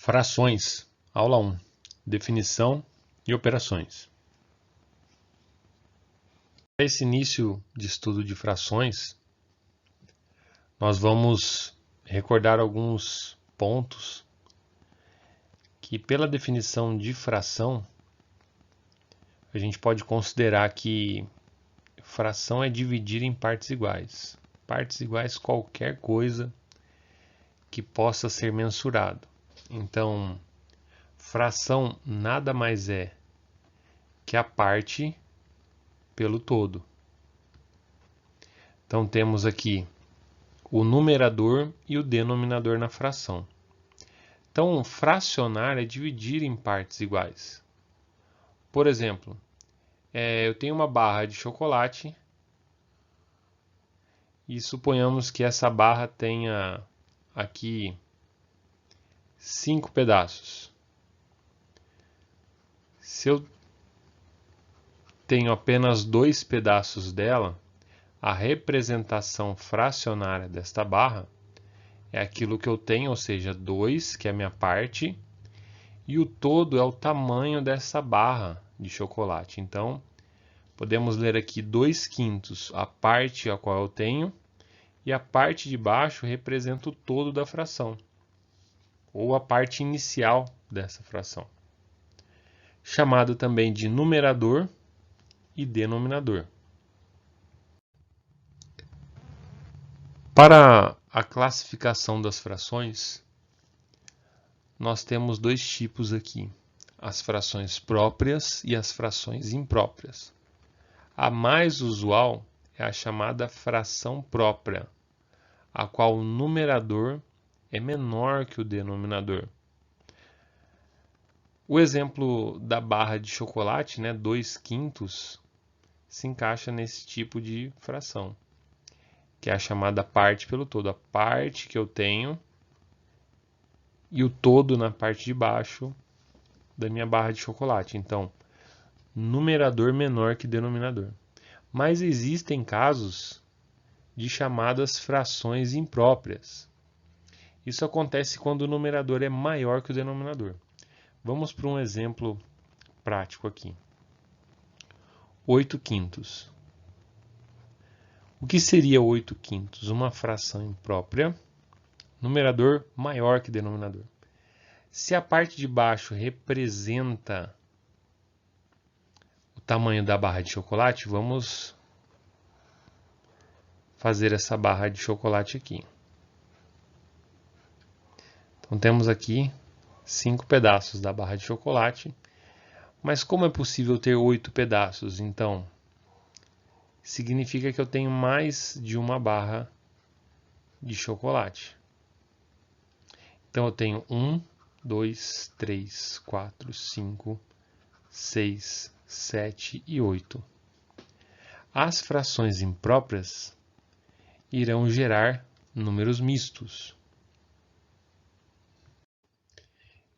Frações, aula 1, definição e operações. Para esse início de estudo de frações, nós vamos recordar alguns pontos que, pela definição de fração, a gente pode considerar que fração é dividir em partes iguais. Partes iguais qualquer coisa que possa ser mensurado. Então, fração nada mais é que a parte pelo todo. Então, temos aqui o numerador e o denominador na fração. Então, fracionar é dividir em partes iguais. Por exemplo, eu tenho uma barra de chocolate e suponhamos que essa barra tenha aqui 5 pedaços. Se eu tenho apenas 2 pedaços dela, a representação fracionária desta barra é aquilo que eu tenho, ou seja, 2, que é a minha parte, e o todo é o tamanho dessa barra de chocolate. Então, podemos ler aqui 2/5, a parte a qual eu tenho, e a parte de baixo representa o todo da fração, ou a parte inicial dessa fração, chamado também de numerador e denominador. Para a classificação das frações, nós temos dois tipos aqui, as frações próprias e as frações impróprias. A mais usual é a chamada fração própria, a qual o numerador é menor que o denominador. O exemplo da barra de chocolate, 2/5, se encaixa nesse tipo de fração, que é a chamada parte pelo todo, a parte que eu tenho e o todo na parte de baixo da minha barra de chocolate. Então, numerador menor que denominador. Mas existem casos de chamadas frações impróprias. Isso acontece quando o numerador é maior que o denominador. Vamos para um exemplo prático aqui. 8/5. O que seria 8/5? Uma fração imprópria, numerador maior que denominador. Se a parte de baixo representa o tamanho da barra de chocolate, vamos fazer essa barra de chocolate aqui. Então, temos aqui 5 pedaços da barra de chocolate. Mas como é possível ter 8 pedaços? Então, significa que eu tenho mais de uma barra de chocolate. Então, eu tenho 1, 2, 3, 4, 5, 6, 7 e 8. As frações impróprias irão gerar números mistos.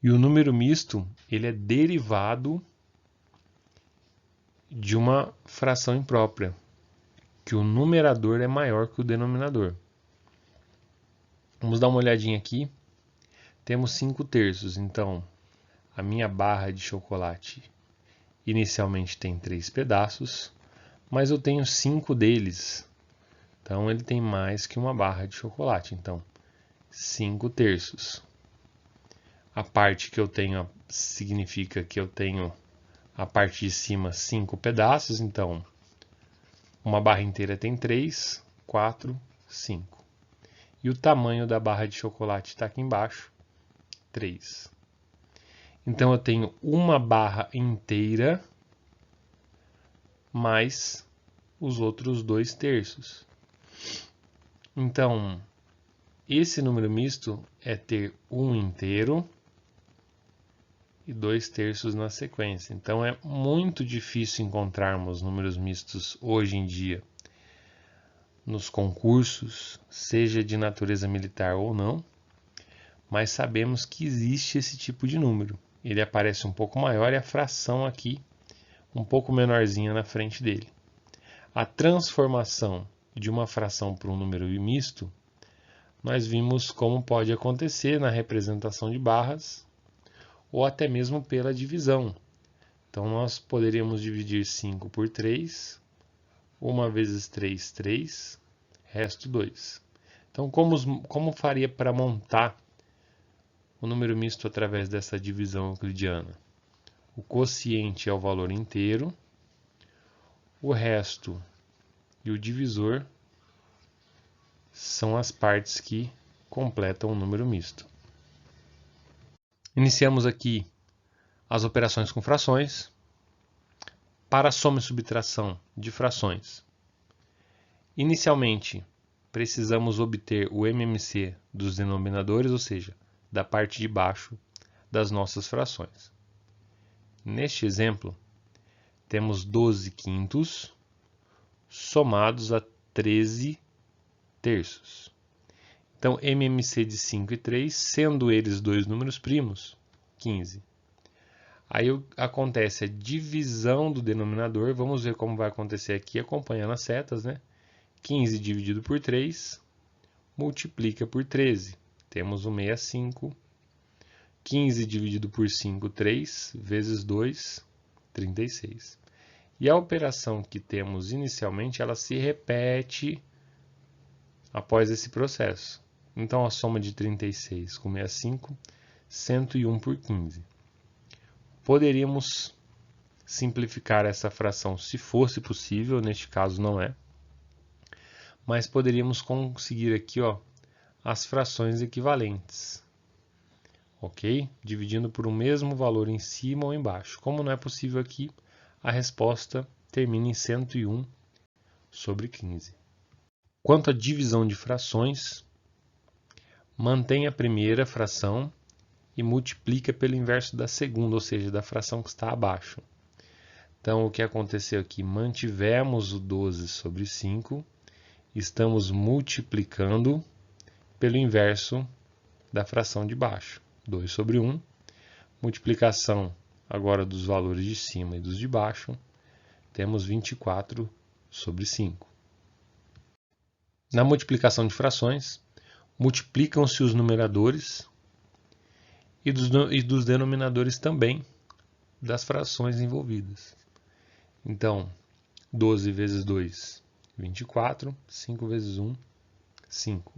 E o número misto, ele é derivado de uma fração imprópria, que o numerador é maior que o denominador. Vamos dar uma olhadinha aqui. Temos 5/3, então a minha barra de chocolate inicialmente tem 3 pedaços, mas eu tenho 5 deles, então ele tem mais que uma barra de chocolate, então 5/3. A parte que eu tenho significa que eu tenho a parte de cima 5 pedaços, então uma barra inteira tem 3, 4, 5. E o tamanho da barra de chocolate está aqui embaixo, 3. Então eu tenho uma barra inteira mais os outros 2/3. Então, esse número misto é ter 1 inteiro e 2/3 na sequência. Então é muito difícil encontrarmos números mistos hoje em dia nos concursos, seja de natureza militar ou não, mas sabemos que existe esse tipo de número. Ele aparece um pouco maior e a fração aqui um pouco menorzinha na frente dele. A transformação de uma fração para um número misto, nós vimos como pode acontecer na representação de barras ou até mesmo pela divisão. Então, nós poderíamos dividir 5 por 3, 1 vezes 3, 3, resto 2. Então, como faria para montar o número misto através dessa divisão euclidiana? O quociente é o valor inteiro, o resto e o divisor são as partes que completam o número misto. Iniciamos aqui as operações com frações. Para a soma e subtração de frações, inicialmente precisamos obter o MMC dos denominadores, ou seja, da parte de baixo das nossas frações. Neste exemplo, temos 12 quintos somados a 13 terços. Então, MMC de 5 e 3, sendo eles dois números primos, 15. Aí acontece a divisão do denominador. Vamos ver como vai acontecer aqui, acompanhando as setas, né? 15 dividido por 3, multiplica por 13. Temos o 65. 15 dividido por 5, 3, vezes 2, 36. E a operação que temos inicialmente, ela se repete após esse processo. Então, a soma de 36 com 65, 101 por 15. Poderíamos simplificar essa fração se fosse possível, neste caso não é. Mas poderíamos conseguir aqui, ó, as frações equivalentes. Ok? Dividindo por um mesmo valor em cima ou embaixo. Como não é possível aqui, a resposta termina em 101 sobre 15. Quanto à divisão de frações, mantém a primeira fração e multiplica pelo inverso da segunda, ou seja, da fração que está abaixo. Então, o que aconteceu aqui? Mantivemos o 12 sobre 5, estamos multiplicando pelo inverso da fração de baixo, 2 sobre 1. Multiplicação agora dos valores de cima e dos de baixo, temos 24 sobre 5. Na multiplicação de frações, multiplicam-se os numeradores e dos denominadores também das frações envolvidas. Então, 12 vezes 2, 24, 5 vezes 1, 5.